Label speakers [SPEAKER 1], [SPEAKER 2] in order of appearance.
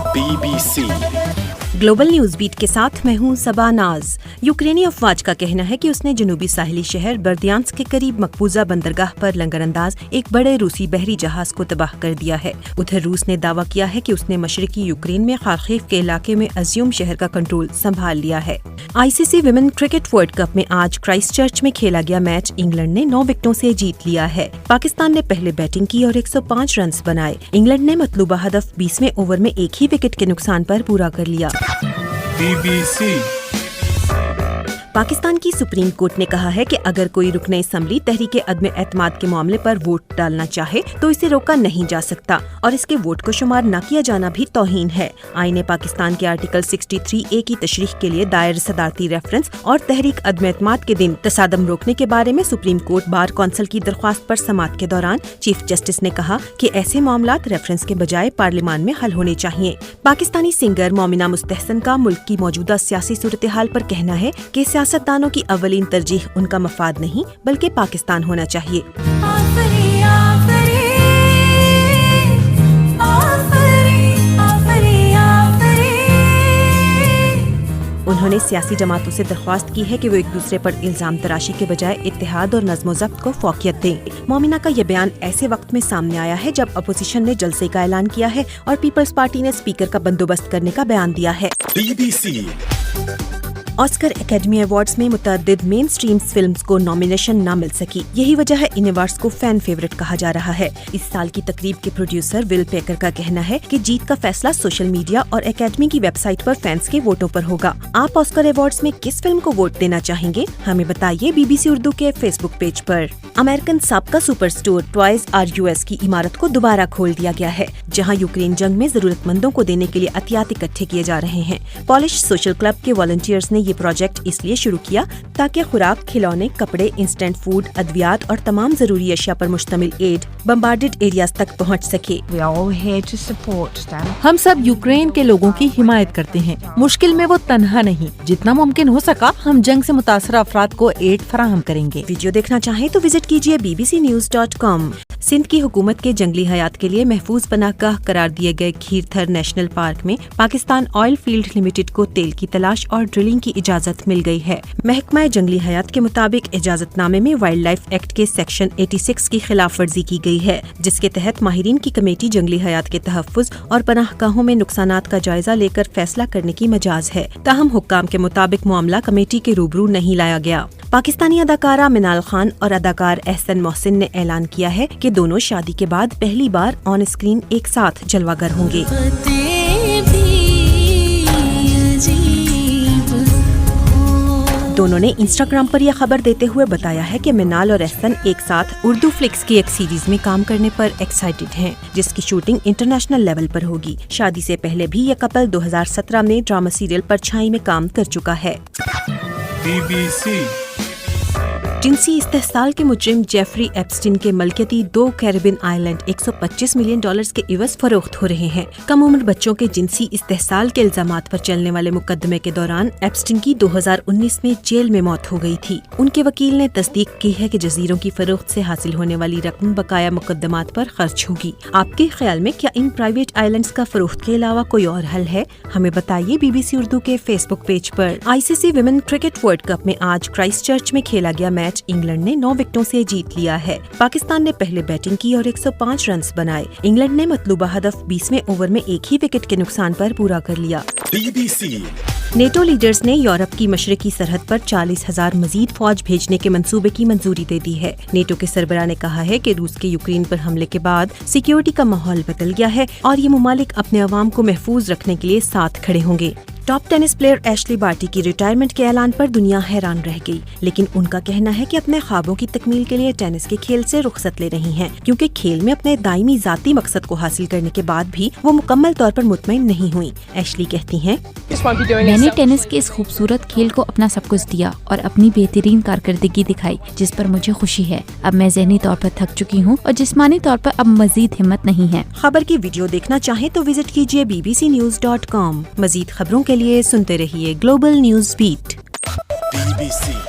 [SPEAKER 1] BBC
[SPEAKER 2] global news beat के साथ मैं हूं सबा नाज। यूक्रेनी अफवाज का कहना है कि उसने जनूबी साहिली शहर बर्दियांस्क के करीब मकबूजा बंदरगाह पर लंगरअंदाज एक बड़े रूसी बहरी जहाज को तबाह कर दिया है। उधर रूस ने दावा किया है कि उसने मशरकी यूक्रेन में खार्किव के इलाके में अज्यूम शहर का कंट्रोल संभाल लिया है। ICC women cricket world cup में आज क्राइस्ट चर्च में खेला गया मैच इंग्लैंड ने 9 विकेटों से जीत लिया है। पाकिस्तान ने पहले बैटिंग की और 105 रन बनाए। इंग्लैंड ने मतलूबा हदफ 20वें ओवर में एक ही विकेट के नुकसान पर पूरा कर लिया।
[SPEAKER 1] BBC
[SPEAKER 2] पाकिस्तान की सुप्रीम कोर्ट ने कहा है कि अगर कोई रुकने असम्बली तहरीके अदम एतमाद के मामले पर वोट डालना चाहे तो इसे रोका नहीं जा सकता और इसके वोट को शुमार न किया जाना भी तौहीन है। आईन पाकिस्तान के आर्टिकल 63A की तशरीह के लिए दायर सदारती रेफरेंस और तहरीक अदम एतमाद के दिन तसादम रोकने के बारे में सुप्रीम कोर्ट बार कौंसिल की दरख्वास्त पर समाअत के दौरान चीफ जस्टिस ने कहा कि ऐसे मामलात रेफरेंस के बजाय पार्लियामान में हल होने चाहिए। पाकिस्तानी सिंगर मोमिना मुस्तहसन का मुल्क की मौजूदा सियासी सूरत हाल पर कहना है कि सियासतदानों की अवलीन तरजीह उनका मफाद नहीं बल्कि पाकिस्तान होना चाहिए। उन्होंने सियासी जमातों से दरख्वास्त की है कि वो एक दूसरे पर इल्जाम तराशी के बजाय इत्तेहाद और नज़्म ज़ब्त को फौकियत दें। मोमिना का ये बयान ऐसे वक्त में सामने आया है जब अपोजिशन ने जलसे का ऐलान किया है और पीपल्स पार्टी ने स्पीकर का बंदोबस्त करने का बयान दिया है।
[SPEAKER 1] BBC
[SPEAKER 2] ऑस्कर एकेडमी अवार्ड्स में मुतअद्दिद मेन स्ट्रीम फिल्म्स को नॉमिनेशन न मिल सकी। यही वजह है इन अवार्ड्स को फैन फेवरेट कहा जा रहा है। इस साल की तकरीब के प्रोड्यूसर विल पेकर का कहना है कि जीत का फैसला सोशल मीडिया और एकेडमी की वेबसाइट पर फैंस के वोटों पर होगा। आप ऑस्कर अवार्ड्स में किस फिल्म को वोट देना चाहेंगे? हमें बताइए BBC उर्दू के फेसबुक पेज पर। अमेरिकन साबका superstore Toys R US की इमारत को दोबारा खोल दिया गया है, जहां यूक्रेन जंग में जरूरतमंदों को देने के लिए अतियात इकट्ठे किए जा रहे हैं। पॉलिश सोशल क्लब के वॉलंटियर्स ने ये प्रोजेक्ट इसलिए शुरू किया ताकि खुराक, खिलौने, कपड़े, इंस्टेंट फूड, अद्वियात और तमाम जरूरी अशिया पर मुश्तमिल एड बम्बार्डेड एरियाज तक पहुंच सके।
[SPEAKER 3] हम सब यूक्रेन के लोगों की हिमायत करते हैं। मुश्किल में वो तन्हा नहीं। जितना मुमकिन हो सका हम जंग से मुतासरा अफराद को एड फराहम करेंगे।
[SPEAKER 2] वीडियो देखना चाहें तो विजिट कीजिए bbcnews.com। सिंध की हुकूमत के जंगली हयात के लिए महफूज पनाहगाह करार दिए गए खीरथर नेशनल पार्क में पाकिस्तान ऑयल फील्ड लिमिटेड को तेल की तलाश और ड्रिलिंग की इजाजत मिल गई है। महकमा जंगली हयात के मुताबिक इजाजतनामे में वाइल्ड लाइफ एक्ट के सेक्शन 86 की खिलाफ वर्जी की गई है, जिसके तहत माहिरीन की कमेटी जंगली हयात के तहफ्फुज और पनाहगाहों में नुकसानात का जायजा लेकर फैसला करने की मजाज है। ताहम हुक्काम के मुताबिक मामला कमेटी के रूबरू नहीं लाया गया। पाकिस्तानी अदाकारा मिनाल खान और अदाकार एहसन मोहसिन ने ऐलान किया है कि दोनों शादी के बाद पहली बार ऑन स्क्रीन एक साथ जलवागर होंगे। दोनों ने इंस्टाग्राम पर यह खबर देते हुए बताया है कि मिनाल और एहसन एक साथ उर्दू फ्लिक्स की एक सीरीज में काम करने पर एक्साइटेड हैं, जिसकी शूटिंग इंटरनेशनल लेवल पर होगी। शादी से पहले भी यह कपल 2017 में ड्रामा सीरियल परछाई में काम कर चुका है।
[SPEAKER 1] BBC
[SPEAKER 2] जिनसी इस्तेहसाल के मुजरिम जेफरी एप्स्टीन के मलकियती 2 कैरिबियन आइलैंड $125 मिलियन के इवज फरोख्त हो रहे हैं। कम उम्र बच्चों के जिनसी इस्तेहसाल के इल्जामात पर चलने वाले मुकदमे के दौरान एप्स्टीन की 2019 में जेल में मौत हो गई थी। उनके वकील ने तस्दीक की है कि जजीरों की फरोख्त से हासिल होने वाली रकम बकाया मुकदमात पर खर्च होगी। आपके ख्याल में क्या इन प्राइवेट आइलैंड्स का फरोख्त के अलावा कोई और हल है? हमें बताइए BBC उर्दू के फेसबुक पेज पर। ICC women cricket world cup में आज क्राइस्ट चर्च में खेला गया मैच इंग्लैंड ने 9 विकेटों से जीत लिया है। पाकिस्तान ने पहले बैटिंग की और 105 रन बनाए। इंग्लैंड ने मतलूबा हदफ 20वें ओवर में एक ही विकेट के नुकसान पर पूरा कर लिया।
[SPEAKER 1] BBC
[SPEAKER 2] नेटो लीडर्स ने यूरोप की मशरकी सरहद पर 40,000 मजीद फौज भेजने के मंसूबे की मंजूरी दे दी है। नेटो के सरबराह ने कहा है कि रूस के यूक्रेन पर हमले के बाद सिक्योरिटी का माहौल बदल गया है और ये मुमालिक अपने अवाम को महफूज रखने के लिए साथ खड़े होंगे। Top tennis player Ashleigh Barty की रिटायरमेंट के ऐलान पर दुनिया हैरान रह गई, लेकिन उनका कहना है कि अपने ख्वाबों की तकमील के लिए टेनिस के खेल से रुखसत ले रही हैं, क्योंकि खेल में अपने दायमी जाती मकसद को हासिल करने के बाद भी वो मुकम्मल तौर पर मुतमईन नहीं हुई। एशली कहती हैं,
[SPEAKER 4] मैंने टेनिस के इस खूबसूरत खेल को अपना सब कुछ दिया और अपनी बेहतरीन कारकर्दगी दिखाई, जिस पर मुझे खुशी है। अब मैं ज़हनी तौर पर थक चुकी हूँ और जिस्मानी तौर पर अब मजीद हिम्मत नहीं है।
[SPEAKER 2] खबर की वीडियो देखना चाहें तो विजिट कीजिए bbcnews.com। मजीद खबरों के लिए सुनते रहिए ग्लोबल न्यूज बीट।
[SPEAKER 1] BBC